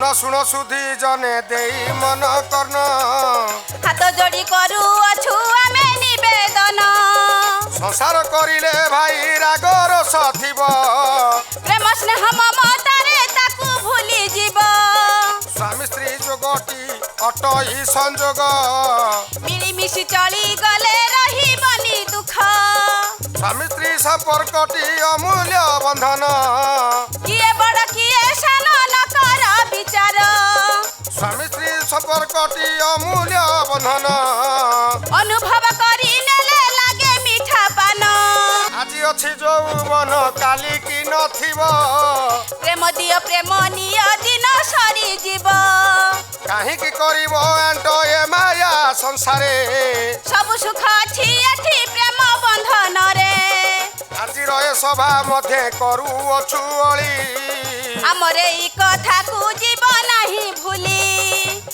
न शुण सुधी जने देई मन कर्ण हाथ जोड़ी करू अछु आमे निवेदन संसार करिले भाई रागर सथिब प्रेम स्नेह ममतारे ताकू भूली जीव स्वामी स्त्री जोगटी अटई संजोग मिलीमिशी चली गले रही बनी दुख स्वामी स्त्री संपर्कटी अमूल्य बंधन किए बड़ किए सान न कर विचार स्वामी स्त्री संपर्कटी अमूल्य बंधन अनुभव करी नेले लागे मीठा पान आज अछि यौवन काली की नथिब प्रेम दियो प्रेम निय दिन सरी जीव काहीकि करिब एंट ए माया संसारे सब सुख अछि एठी प्रेम बंधन रे आज रहे सभा मध्ये करू अछु अली हमरे ई कथा को जीव